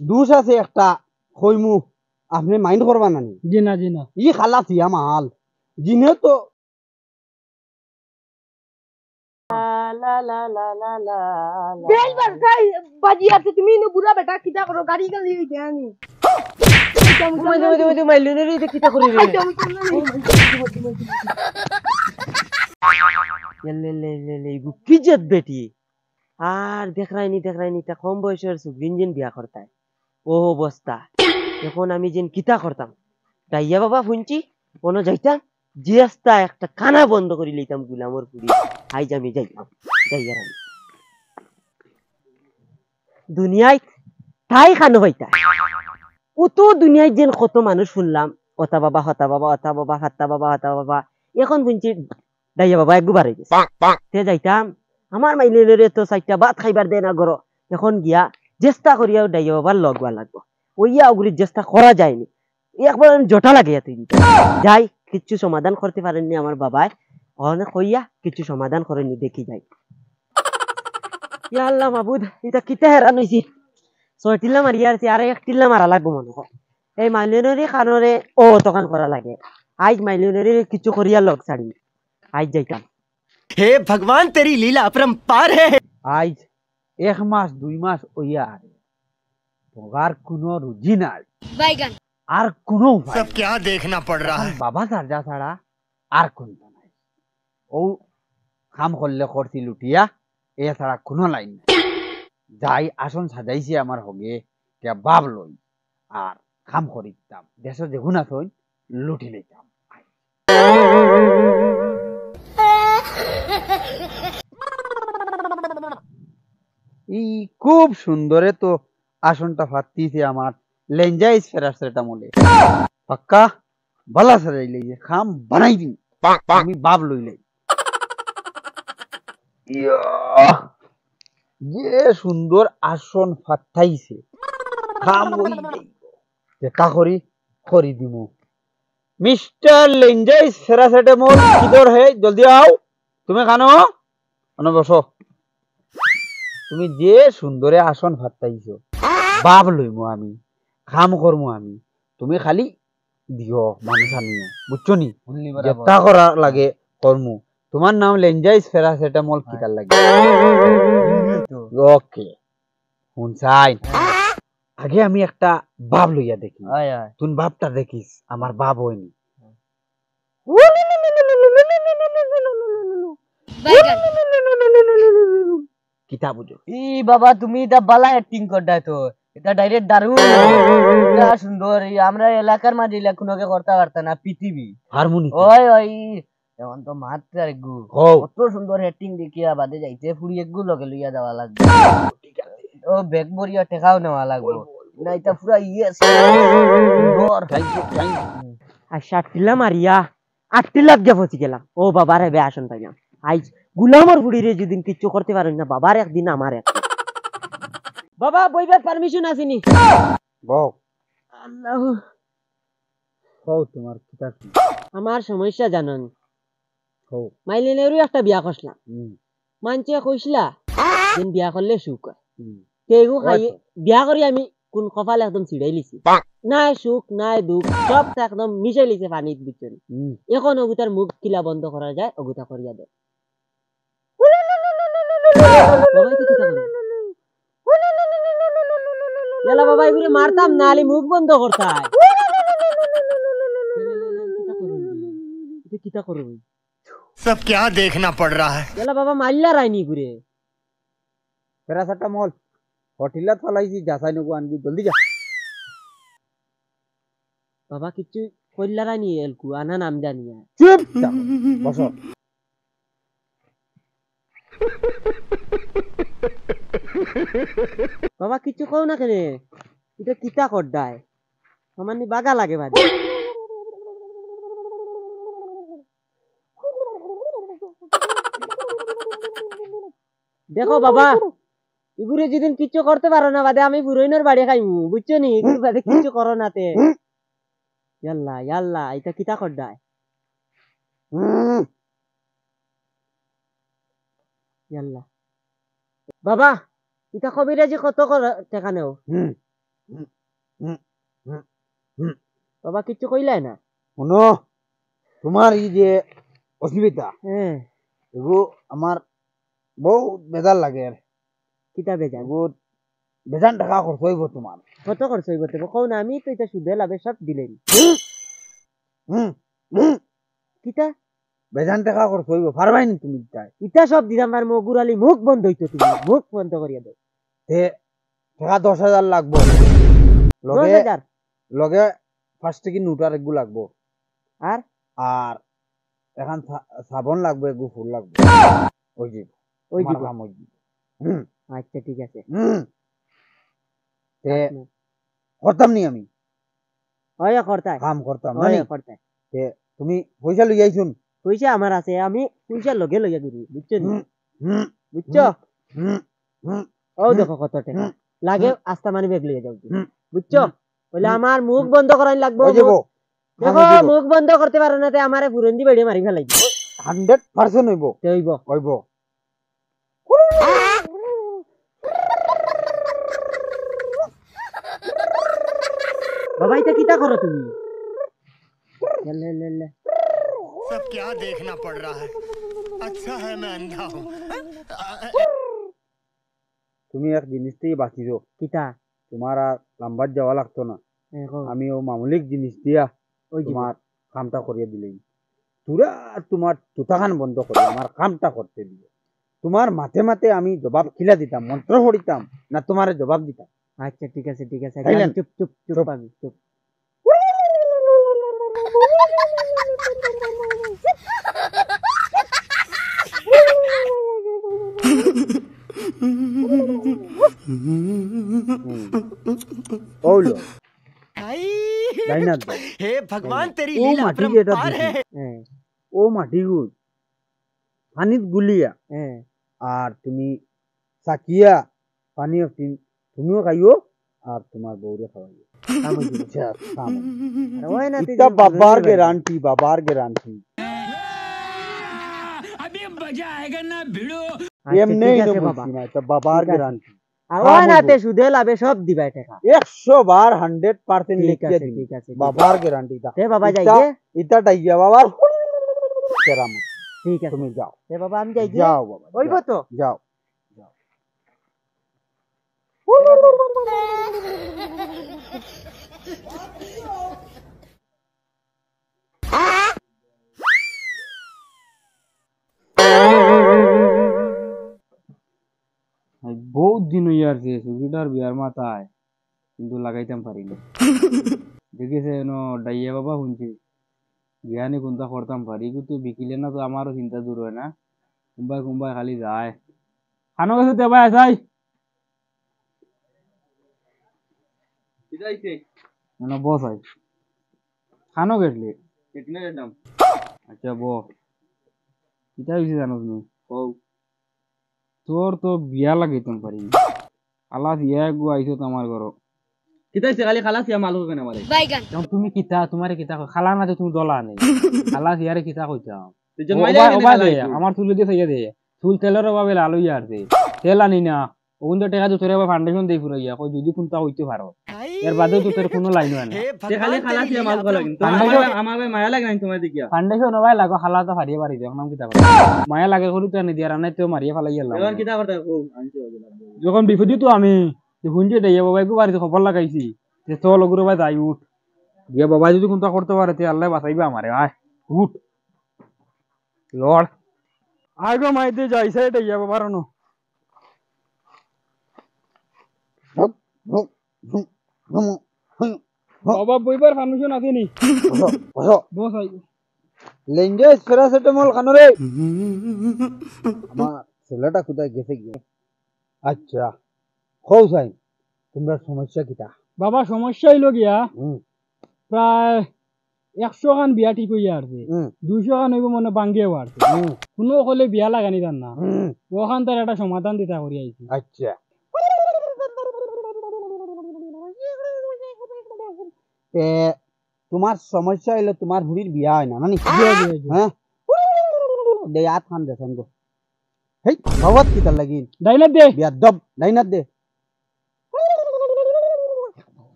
দুষ আছে একটা কইমু আপনি মাইন্ড করবা নানি জি না জি না ই খালা থিয়া মাল জিনে তো বাজি আছে তুমি বুড়া বেটা কিটা করো গাড়ি গাড়ি দেনি মাইলুনের কিতা করি রে কি জেদ বেটি আর দেখ রাইনি তা কম বয়সের সুগ্রিনজিন বিয়া করতায় ও অবস্থা এখন আমি যেন কিতা করতাম ডাইয়া বাবা শুনছি কোনো যাইতাম জিয়াস্তা একটা খানা বন্ধ করে লইতাম গুলামর পুরি আইজ আমি যাইতাম যাইয়া রানি দুনিয়ায় তাই খানো হইতা ও তো দুনিয়ায় যেন কত মানুষ শুনলাম অতা বাবা হতা বাবা অতা বাবা হাত্তা বাবা হতা বাবা এখন শুনছি ডাইয়া বাবা একবার হয়ে গেছে তে যাইতাম আমার মাইলেরে তো চারটা ভাত খাইবার দেয় না ঘর এখন গিয়া চেষ্টা করিয়াও ডাইয়া বাবার লগবা লাগবো ওইয়া ওগুলি চেষ্টা করা যায়নি একবার জটা লাগিয়া তুই যাই কিচ্ছু সমাধান করতে পারেননি আমার বাবায় অনেক কইয়া কিছু সমাধান করেনি দেখি যাই ইয়া আল্লাহ মাবুদ এটা কিতা হেরান হইছি 6 টিল্লা মারিয়া আছে আর 1 টিল্লা মারা লাগবো মনে কর এই মাইলুনেরই কারণে ও তখন করা লাগে আজ মাইলুনেরই কিছু করিয়া লগ ছাড়ি আজ যাইতাম हे भगवान तेरी लीला अपरंपार है আজ 1 মাস 2 মাস ওইয়া বগার কোনো রুজি নাই বাইগান আর কোনো উপায় सब क्या देखना पड़ रहा है বাবা সারজা ছাড়া আর কোনটা নাই ও কাম করলে করছি লুটিয়া এ ছাড়া কোনো লাইন নাই যাই আসন সাজাইছি আমার হগে কে বাপ লই আর কাম করিতাম দেশ যেগুন আসন লুটি লইতাম এই খুব সুন্দরে তো আসনটা ফাতিছে আমার লেঞ্জাইস প্যারাসিটামলে পাক্কা বালা সাজাই লইছে খাম বানাই দিন আমি বাপ লইলে যে সুন্দর আসন ফাটাইছে খাম ওই দেখা করি করি দিমু মিস্টার লেঞ্জাইস প্যারাসিটামল কিধর হে জলদি আও তুমি খানো আনো বসো তুমি যে সুন্দরে আসন ফাটাইছো বাপ লইমু আমি খাম করমু আমি তুমি খালি দিও মানুষ আনিও বুঝছো নি যেটা করা লাগে করমু তোমার নাম লেঞ্জাইস প্যারাসিটামল কিটার লাগে ওকে শুনছাই আগে আমি একটা বাপ লইয়া দেখি তুই বাপটা দেখিস আমার বাপ হয়নি বাইগান কিতা বুঝো ই বাবা তুমি এটা বালা অ্যাক্টিং করদাই তো এটা ডাইরেক্ট দারুণ এটা সুন্দর আমরা এলাকার মাঝে কোনোকে করতে পারতাম না পৃথিবী হারমোনি ওই ওই এখন তো মাত্র একগু হও কত সুন্দর অ্যাক্টিং দেখিয়া বাদে যাইতে ফুড়ি একগু লগে লইয়া যাওয়া লাগবে ও ব্যাগ বরিয়া টেকাও নেওয়া লাগবে না এটা পুরা সুন্দর আর 7 টিলা মারিয়া 8 টিলা গিয়া পৌঁছে গেলাম ও বাবার বে আসন পাইলাম আইজ গুলামর ফুড়িরে যেদিন কিচ্ছু করতে পারেন না বাবার একদিন আমার একদিন বাবা বইবার পারমিশন আসেনি বউ আল্লাহ হও তোমার কিতা আমার সমস্যা জানেন হও মাইলিনেরও একটা বিয়া করছিলাম মানছে কইছিলা দিন বিয়া করলে সুখ হয় কেউ খাই বিয়া করি আমি কোন কপাল একদম ছিড়াই লিছি নাই সুখ নাই দুঃখ সব একদম মিশাই লিছে পানিত বুঝছেন এখন অগুতার মুখ কিলা বন্ধ করা যায় অগুতা করিয়া দেয় বাবা এগুলো মারতাম না আলি মুখ বন্ধ করতাম কিতা করবি सब क्या देखना पड़ रहा है বাবা মাল্লা রাইনি ঘুরে প্যারাসিটামল হোটেলত ফলাইছি যাচাই নগো আনবি জলদি যা বাবা কিছু কইলা রাইনি এলকু আনা নাম জানিয়া চুপ বসো বাবা কিছু কও না কেন এটা কিতা করদায় আমার নি বাগা লাগে বাদে দেখো বাবা এগুলো যেদিন কিছু করতে পারো না বাদে আমি পুরোইনের বাড়ি খাইমু বুঝছো নি এগুলো বাদে কিছু করো নাতে ইয়াল্লা ইয়াল্লা এটা কিতা করদায় ইয়াল্লা বাবা ইটা কবিরাজি কত টাকা নেও হুম হুম হুম হুম হুম বাবা কিছু কইলাই না শুনো তোমার এই যে অসুবিধা হ্যাঁ এগু আমার বহু বেজার লাগে কিতা বেজান এগু বেজান টাকা খরচ হইব তোমার কত খরচ হইব তো কও না আমি তো এটা সুদে লাভে সব দিলেন হুম হুম কিতা বেজান টাকা খরচ হইব পারবাই নি তুমি তাই ইটা সব দিলাম আর মগুরালি মুখ বন্ধ হইতো তুমি মুখ বন্ধ করিয়া দাও তে টাকা 10,000 লাগবো লগে 10,000 লগে 5 টাকা নোট আর এগু লাগবো আর আর এখন সাবন লাগবে এগু ফুল লাগবে ওই যে ওই তোমার দিব কাম ওই দিব। হুম আচ্ছা ঠিক আছে হুম তে করতাম নি আমি হয় করতাই কাম করতাম না হয় নি করতাই তে তুমি পয়সা লই আইছুন পয়সা আমার আছে আমি পয়সা লগে লইয়া ঘুরি বুঝছো নি? হুম হুম বুঝছো হুম হুম ও দেখো কত টাকা হুম, লাগে আস্তা মানি বেগ লইয়া যাও হুম, বুঝছো বলে আমার মুখ বন্ধ করাই লাগবো ওই যাবো দেখো মুখ বন্ধ করতে পারে না তে আমারে ফুরন্দি বেড়ে মারি ফেলাই 100% হইব হইব হইব বাবা এটা কিতা করো তুমি লে লে লে सब क्या देखना पड़ रहा है अच्छा है मैं अंधा हूँ তুমি এক জিনিস থেকে বাঁচিছো কিতা তোমার আর লাম্বার যাওয়া লাগতো না দেখো আমি ও মামুলিক জিনিস দিয়া ওই যে তোমার কামটা করিয়ে দিলেই পুরা তোমার তুতাখান বন্ধ করে আমার কামটা করতে দিবে তোমার মাথে মাথে আমি জবাব খিলা দিতাম মন্ত্র পড়িতাম না তোমার জবাব দিতাম আচ্ছা ঠিক আছে তাইলেন? চুপ চুপ চুপ চুপ। আমি চুপ ওলো ডাইনার দাও हे भगवान तेरी ও लीला মাটি যেটা अपरंपार দিছি, है হ্যাঁ ও মাটিগুলো পানিত গুলিয়া হ্যাঁ আর তুমি চাকিয়া পানি তুমিও খাইও আর তোমার বউরে খাওয়াইও কামড় দিব। আচ্ছা, খাম। আর ওই না তুই ইটা যদি বাবার ফুরন্দি বেড়ে- গ্যারান্টি বাবার গ্যারান্টি আচ্ছা, এমনি ঠিক আছে বাবা বলছি না এটা বাবার ঠিক আছে। গ্যারান্টি আর ওই নাতে সুদে লাভে সব দিবা টাকা 100 বার 100% ঠিক লিখিয়ে আছে দিবি ঠিক আছে বাবার গ্যারান্টি এটা তে বাবা যাই ইটা- গে ইটা ডাইয়া বাবার কেরামত ঠিক আছে তুমি যাও তে বাবা আমি যাই গে যাও বাবা হইব যাও, তো যাও বহুত দিন হইয়া আছে সুবিধার বিয়ার মাথায় কিন্তু লাগাইতাম পারিনি দেখেছে ডাইয়া বাবা শুনছি বিয়ানি কোনটা করতাম পারি কিন্তু বিকিলে না তো আমারও চিন্তা দূর হয় না কোনবাই কোনবাই খালি যায় খানো গেছে দেবাই আসাই না বস আই খানো গেছলি আচ্ছা ব কিতা হয়েছে জানোস নি তোর তো বিয়া লাগাইতাম পারিনি আলাস ইয়া গো আইছো তো আমার ঘর কিতাইছে খালি খালাস ইয়া মালুক কেন মারে বাইগান এখন তুমি কিতা তোমারে কিতা খালা না যে তুমি দলা নেই খালাস ইয়ারে কিতা কইতাম তুই জন্মাইলে কেন খালা হইছো? আমার চুল দিয়ে থাইয়া দে চুল তেলের অভাবে লাল হইয়া আছে তেল আনি না ওগুন তো টাকা তো তোরে ফাউন্ডেশন দেই ফুরাইয়া কই যদি কোনটা হইতে পারো এর বাদেও তো তোর কোনো লাইন হয় না हे তে খালি भगवान খালাস तेरी ইয়া लीला মালুক লাগে তো अपरंपार আমার মায়া লাগে না তোমার দিকে ফাউন্ডেশন হবাই লাগো খালা তো হারিয়ে পারি দেখ নাম কিতা মায়া লাগে করি তো আনি দিয়া রান্নাই তো মারিয়ে ফেলাই গেলাম এখন কিতা করতে ও আনছো যখন বিপদি তো আমি শুনছি দেয়া বাবাই গো বাড়িতে খবর লাগাইছি যে তো লগুর ভাই যাই উঠ গিয়ে বাবা যদি কোনটা করতে পারে তে আল্লাহ বাঁচাইবে আমারে আয় উঠ লড় আয় গো মাইতে যাইছে দেয়া বাবার নো বাবা বইবার ফাউন্ডেশন আছে নি বস আই লেঞ্জে প্যারাসিটামল খানো রে আমার ছেলেটা কোথায় গেছে গিয়ে আচ্ছা হও সাইন তোমরা সমস্যা কিটা বাবা সমস্যা হইল গিয়া প্রায় 100 খান বিয়া ঠিক হইয়া আছে 200 খান হইব মনে বাঙ্গিয়ে আছে কোনো হলে বিয়া লাগানি জান না ওখান তার একটা সমাধান দিতা করি আইছি আচ্ছা তোমার সমস্যা হইলো তোমার হুড়ির বিয়া হয় না নানি হ্যাঁ দে আত খান দেখেন গো হেই বাবাত কিতার লাগিন ডাইনার দে বিয়াদব লাইনাত দে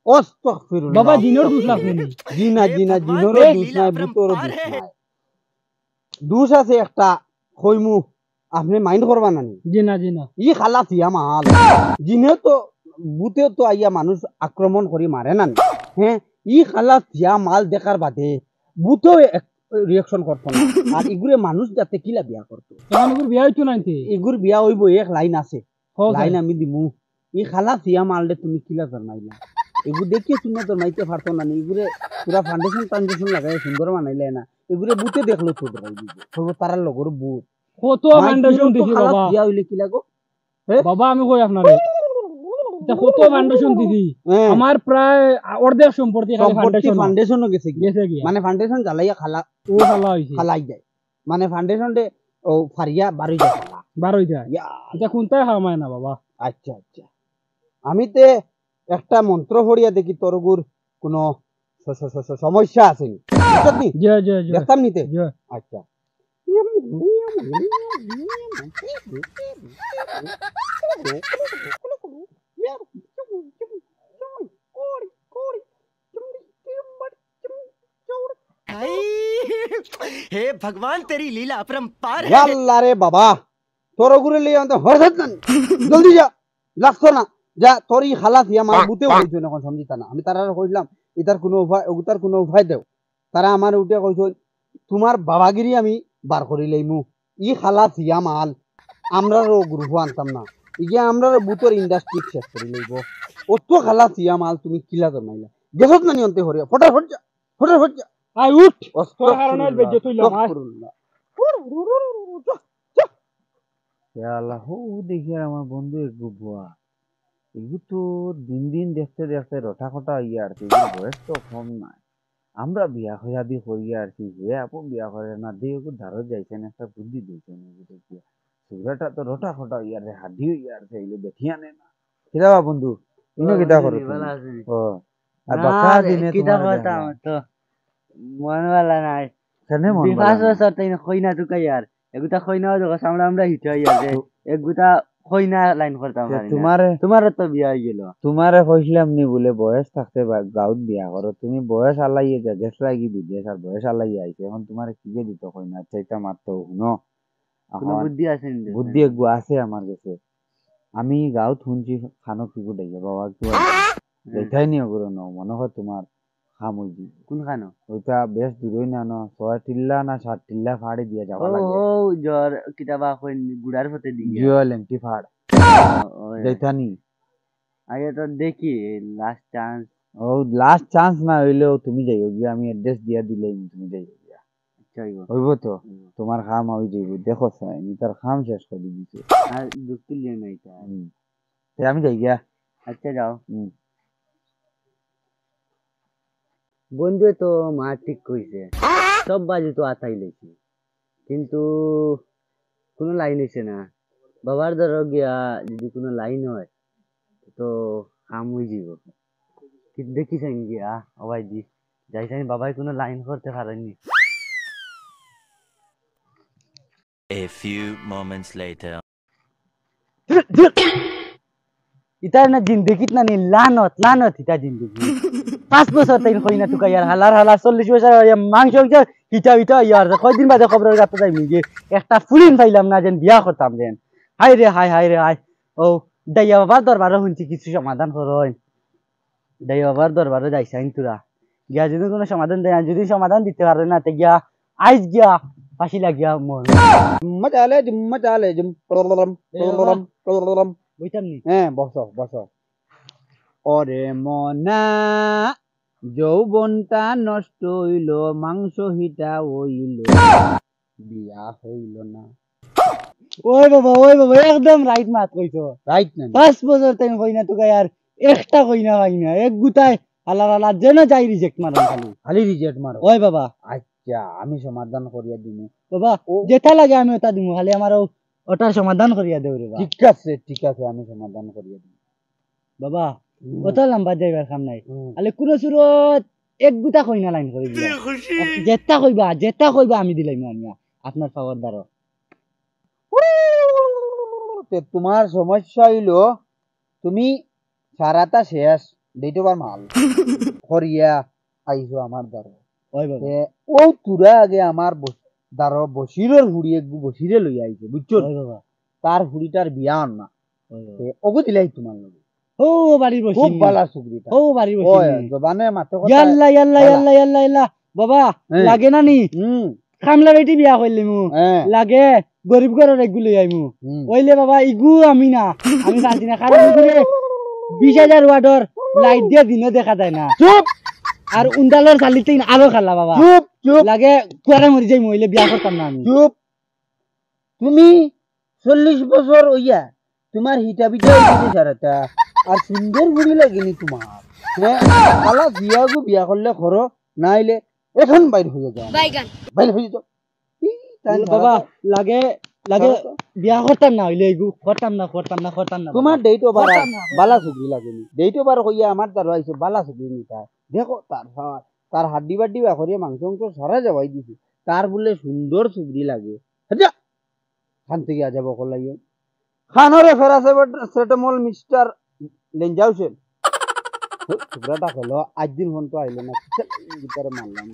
আস্তাগফিরুল্লাহ বাবা জিনোর দুষ লাগছে নি জিনা জিনা জিনোর ये দুষ लीला নাই अपरंपार বুতর দুষ है। নাই দুষ আছে একটা কইমু আপনি মাইন্ড করবা না নি জিনা জিনা ই খালা থিয়া মাল জিনে তো বুতে তো আইয়া মানুষ আক্রমণ করি মারে না নি। হ্যাঁ ই খালা থিয়া মাল দেখার বাদে বুতেও রিয়াকশন করতো না আর ইগুরে মানুষ যাতে কিলা বিয়া করতো তোমার বিয়া হইতো নাইতে ইগুর বিয়া হইব এক লাইন আছে হো লাইন আমি দিমু ই খালা থিয়া মাললে তুমি কিলা জন্মাইলা এগুলো দেখিয়ে তুমি জন্মাইতে পারতো না নি এগুলো পুরা ফাউন্ডেশন লাগাই সুন্দর বানাইলে না এগুলো বুতে দেখলো তো দেখাই দিব সর্ব তারার লগর বুত কত ফাউন্ডেশন দিছি বাবা বিয়া হইলে কি লাগো বাবা আমি কই আপনারে এটা কত ফাউন্ডেশন দিছি আমার প্রায় অর্ধেক সম্পত্তি খালি ফাউন্ডেশন ফাউন্ডেশনও গেছে কি গেছে কি মানে ফাউন্ডেশন জ্বালাইয়া খালা ও শালা হইছে খালাই যায় মানে ফাউন্ডেশন দে ও ফারিয়া বারই যায় খালা বারোই যায় ইয়া, এটা কোনটাই খাওয়ায় না বাবা আচ্ছা আচ্ছা আমি তে একটা মন্ত্র পড়িয়া দেখি তোরগুর কোনো সমস্যা আছে নি বুঝছত নি? জয় জয় জয় দেখতাম নিতে জয় আচ্ছা हे भगवान तेरी लीला अपरंपार है। ইয়াল্লা রে বাবা তোর গুরে লিয়ে আমি হরসত না জলদি যা লাগতো না যা তোর ই খালাস ইয়া মার বুতে হইছো না কোন সমঝিতা না আমি তারা কইলাম ইতার কোনো উপায় ওগুতার কোনো উপায় দেও তারা আমার উঠে কইছো তোমার বাবাগিরি আমি বার করি লইমু ই খালাস ইয়া মাল আমরা গ্রুপ আনতাম না ইয়া আমরা বুতর ইন্ডাস্ট্রি শেষ করি লইব অত খালাস ইয়া মাল তুমি কিলা জমাইলা গেছত না নিয়ন্তে হরিয়া ফটাফট যা আই উঠ তোর কারণে বেজ্জত হইলাম আয় আল্লাহ দেখি আমার বন্ধু একটু ভুয়া এগুলো তো দিন দিন দেখতে দেখতে রটা খটা হইয়া আর কি বয়স তো কম নাই আমরা বিয়া হইয়া দি হইয়া আর কি হে আপন বিয়া করে না দিয়ে ওকে ধারত যাইছেন একটা বুদ্ধি দিয়েছেন দেখিয়া সুরাটা তো রটা খটা হইয়া রে হাডি হইয়া আর সেইলে দেখিয়া নে না কিরা বা বন্ধু ইনো কিটা করো ও আর বাকা দিনে কিটা তোমার কথা তো মনওয়ালা নাই কেনে মন বিকাশ বছর তাই কইনা টুকাই আর এগুতা কইনাও দেখো সামনে আমরা হিটাই আছে এগুতা কইনা লাইন করতাম পারি না তোমারে তোমার তো বিয়া হই গেল তোমারে কইছিলাম নি বলে বয়স থাকতে গাঁত বিয়া করো তুমি বয়স আলাইয়ে যা গেছ লাগি বিদেশ আর বয়স আলাইয়ে আইছে এখন তোমার কি দিত কই না চাইটা মারতো শুনো কোনো বুদ্ধি আছে নি বুদ্ধি একগু আছে আমার কাছে আমি গাঁত শুনছি খানো কি গুডাইয়া বাবা কি দেখাই নি ওগুলো ন মনে হয় তোমার খাম হই দি কোন খানো ওইটা বেশ দূরই না ন 6 টিল্লা না 7 টিল্লা ফাড়ি দিয়া যাওয়া ও লাগে ও জ্বর কিতাবা কই গুড়ার ফতে দি জিও লেংটি ফাড় দেখানি আগে তো দেখি লাস্ট চান্স ও লাস্ট চান্স না হইলেও তুমি যাইও গিয়া আমি অ্যাড্রেস দিয়া দিলেই তুমি যাইও গিয়া চাইব হইব তো তোমার খাম হই যাইব দেখো আমি তার খাম শেষ করে দিছি আর দুঃখ লিয়ে নাই তা আমি যাই গিয়া আচ্ছা যাও হুম। বন্ধু তো মা ঠিক কইছে সব বাজে তো আতাই লেছি কিন্তু কোনো লাইন হইছে না বাবার ধরো গিয়া যদি কোনো লাইন হয় তো কাম হয়ে যাব কিন্তু দেখিছেন গিয়া অবাই দি যাইছেন বাবাই কোনো লাইন করতে পারেননি A few moments later. ইতার না জিন্দগিত না নি লানত ইতা জিন্দগি 5 বছর তাই কই না তুকা ইয়ার হালার 40 বছর মাংস হিটা ইয়ার কয়দিন বাদে খবরের গাতে যাই মিগে একটা ফুলিন পাইলাম না যেন বিয়া করতাম যেন হাই রে হাই ও দাইয়া বাবার দরবারে শুনছি কিছু সমাধান করই দাইয়া বাবার দরবারে যাইছাইন তুরা গিয়া যদি কোনো সমাধান দেয় যদি সমাধান দিতে পারে না তে গিয়া আইজ গিয়া ফাঁসি লাগিয়া মর মজালে বুঝতাম নি হ্যাঁ বসো ওরে মনা যৌবনটা নষ্ট হইল মাংস হিটা হইল বিয়া হইল না ওই বাবা একদম রাইট মাত কইছো রাইট না 5 বছর তাই কই না তোকে আর একটা কই না ভাই না এক গুতায় আল্লাহ যেন যাই রিজেক্ট মারো খালি রিজেক্ট মারো ওই বাবা আচ্ছা আমি সমাধান করিয়া দিমু বাবা যেটা লাগে আমি ওটা দিমু খালি আমার ওটার সমাধান করিয়া দেও রে বাবা ঠিক আছে আমি সমাধান করিয়া দিমু বাবা ওটা লম্বা যাইবার কাম নাই খালি কোন সুরত এক গুতা কই না লাইন করি যেটা কইবা আমি দিলাম আমি আপনার পাওয়ার দ্বারা তে তোমার সমস্যা হইলো তুমি সারাটা শেষ ডেটবার মাল করিয়া আইছো আমার দ্বারা ওই বাবা ও তুরা আগে আমার দ্বারা বসিরের হুড়ি একটু বসিরে লই আইছে বুঝছো ওই বাবা তার হুড়িটার বিয়া হন না ওই বাবা ওগো দিলাই তোমার লগে ও বাড়ির বসি খুব বালা সুগ্রিটা ও বাড়ির ওই বসি জবানে মাতে কথা ইয়াল্লা ইয়াল্লা বালা। ইয়াল্লা ইয়াল্লা ইয়াল্লা বাবা হ্যাঁ। লাগে না নি হুম খামলা বেটি বিয়া করলি মু হ্যাঁ লাগে গরিব ঘরের এগুলো আইমু হুম ওইলে বাবা ইগু আমি না আমি পারছি না কারণ এগুলো 20,000 ওয়াটের লাইট দিয়ে দিনে দেখা যায় না চুপ আর উন্ডালের চালিতে আরো খালা বাবা চুপ চুপ লাগে কুয়ারে মরি যাই মহিলে বিয়া করতাম না আমি চুপ তুমি 40 বছর হইয়া তোমার হিটা বিটা হইছে সারাটা আর সুন্দর বুড়ি লাগেনি তোমার হ্যাঁ আলা বিয়া করলে করো নাইলে এখন বাইর হয়ে যাও বাইগান বাইর হয়ে যাও ই, তাই না? বাবা লাগে লাগে বিয়া করতাম না হইলে ইগু করতাম না করতাম না করতাম না তোমার ডেট ওভার করতাম না। বালা সুগরি লাগেনি ডেট ওভার হইয়া আমার দ্বারা আইছে বালা সুগরি নিতা দেখো তার হাড্ডি বাড্ডি করিয়া মাংস মাংস সারা যাবাই দিছি তার বলে সুন্দর সুগরি লাগে যা খান থেকে আ যাবো কলাইও খানরে প্যারাসিটামল মিস্টার লেঞ্জাউসেন সুগ্রাটা হলো আজ দিন ফোন তো আইলো না ভিতরে মারলাম